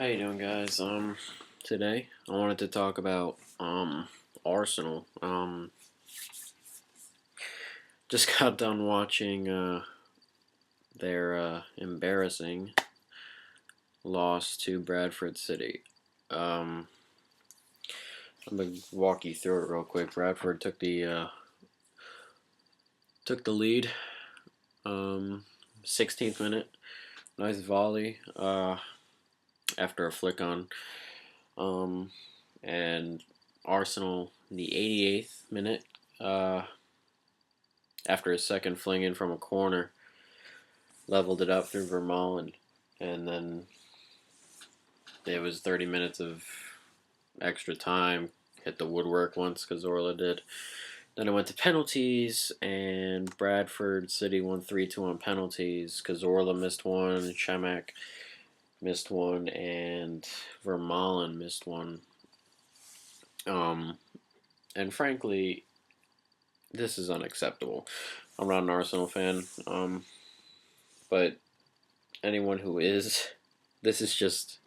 How you doing, guys? Today I wanted to talk about Arsenal. Just got done watching their embarrassing loss to Bradford City. I'm gonna walk you through it real quick. Bradford took the lead. 16th minute, nice volley. After a flick on. And Arsenal in the 88th minute. After a second fling in from a corner, leveled it up through Vermaelen, and then it was 30 minutes of extra time. Hit the woodwork once, Cazorla did. Then it went to penalties, and Bradford City won 3-2 on penalties. Cazorla missed one, Shamak missed one, and Vermaelen missed one. And frankly, this is unacceptable. I'm not an Arsenal fan, but anyone who is, this is just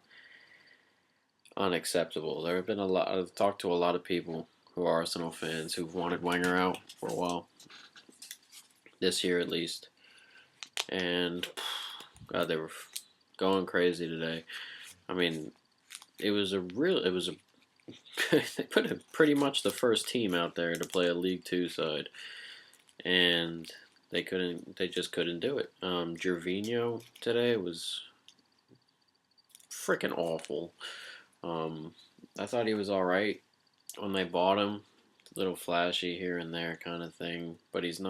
unacceptable. There have been I've talked to a lot of people who are Arsenal fans who've wanted Wenger out for a while, this year at least, and God, they were going crazy today. I mean, it was a they put pretty much the first team out there to play a League Two side, and they just couldn't do it. Gervinho today was freaking awful. I thought he was all right when they bought him, a little flashy here and there kind of thing, but he's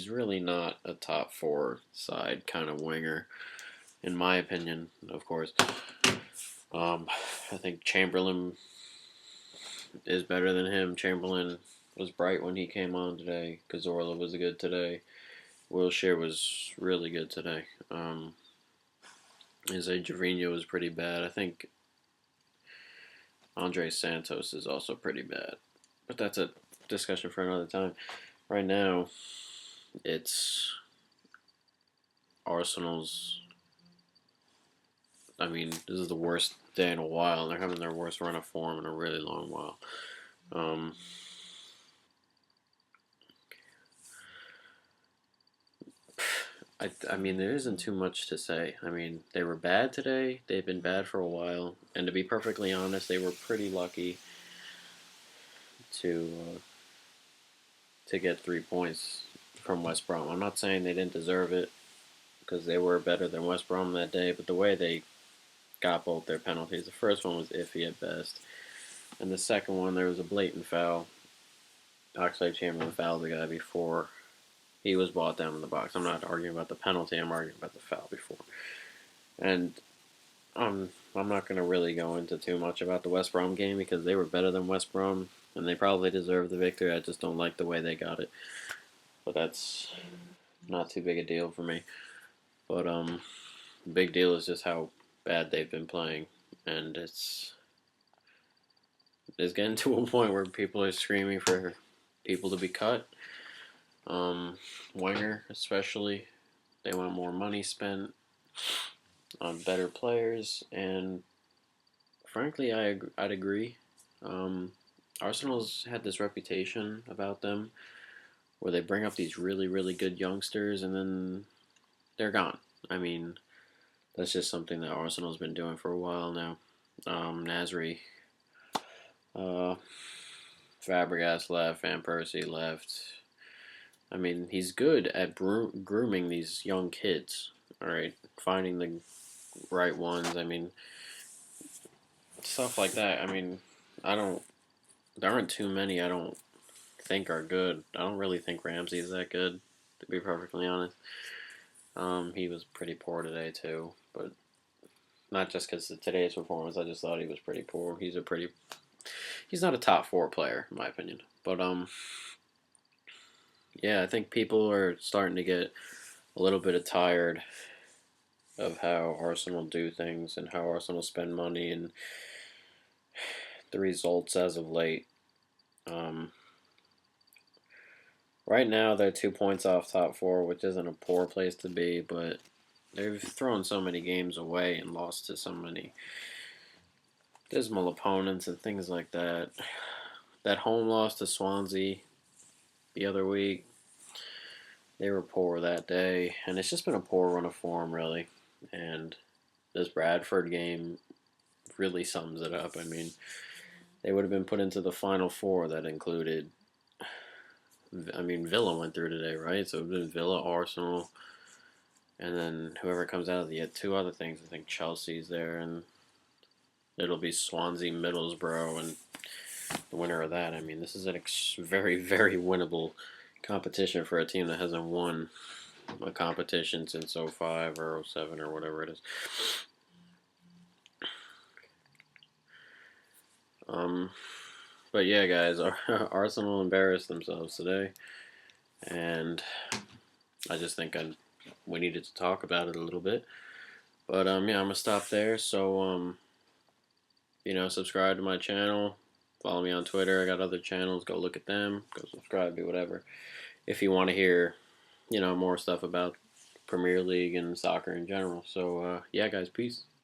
really not a top four side kind of winger, in my opinion, of course. I think Chamberlain is better than him. Chamberlain was bright when he came on today. Cazorla was good today. Wilshere was really good today. Gervinho was pretty bad. I think Andre Santos is also pretty bad. But that's a discussion for another time. Right now, it's Arsenal's... I mean, this is the worst day in a while. They're having their worst run of form in a really long while. I mean, there isn't too much to say. I mean, they were bad today. They've been bad for a while. And to be perfectly honest, they were pretty lucky to get 3 points from West Brom. I'm not saying they didn't deserve it, because they were better than West Brom that day, but the way they got both their penalties, the first one was iffy at best, and the second one, there was a blatant foul. Oxlade-Chamberlain fouled the guy before he was brought down in the box. I'm not arguing about the penalty, I'm arguing about the foul before. And I'm not going to really go into too much about the West Brom game, because they were better than West Brom, and they probably deserved the victory. I just don't like the way they got it. But that's not too big a deal for me. But the big deal is just how bad they've been playing, and it's getting to a point where people are screaming for people to be cut. Wenger especially, they want more money spent on better players, and frankly, I'd agree. Arsenal's had this reputation about them where they bring up these really, really good youngsters and then they're gone. I mean, that's just something that Arsenal's been doing for a while now. Nasri, Fabregas left, Van Persie left. I mean, he's good at grooming these young kids, all right? Finding the right ones. I mean, stuff like that. I mean, there aren't too many I don't think are good. I don't really think Ramsey is that good, to be perfectly honest. He was pretty poor today too, but not just because of today's performance. I just thought he was pretty poor. He's not a top four player in my opinion. But yeah, I think people are starting to get a little bit tired of how Arsenal do things and how Arsenal spend money and the results as of late. Right now, they're 2 points off top four, which isn't a poor place to be, but they've thrown so many games away and lost to so many dismal opponents and things like that. That home loss to Swansea the other week, they were poor that day, and it's just been a poor run of form, really. And this Bradford game really sums it up. I mean, they would have been put into the Final Four that included. I mean, Villa went through today, right? So it would have been Villa, Arsenal, and then whoever comes out of the two other things. I think Chelsea's there, and it'll be Swansea, Middlesbrough, and the winner of that. I mean, this is a very, very winnable competition for a team that hasn't won a competition since '05 or '07 or whatever it is. But yeah, guys, Arsenal embarrassed themselves today, and I just think we needed to talk about it a little bit. But yeah, I'm gonna stop there. So subscribe to my channel. Follow me on Twitter. I got other channels. Go look at them. Go subscribe. Do whatever. If you want to hear, more stuff about Premier League and soccer in general. So yeah, guys, peace.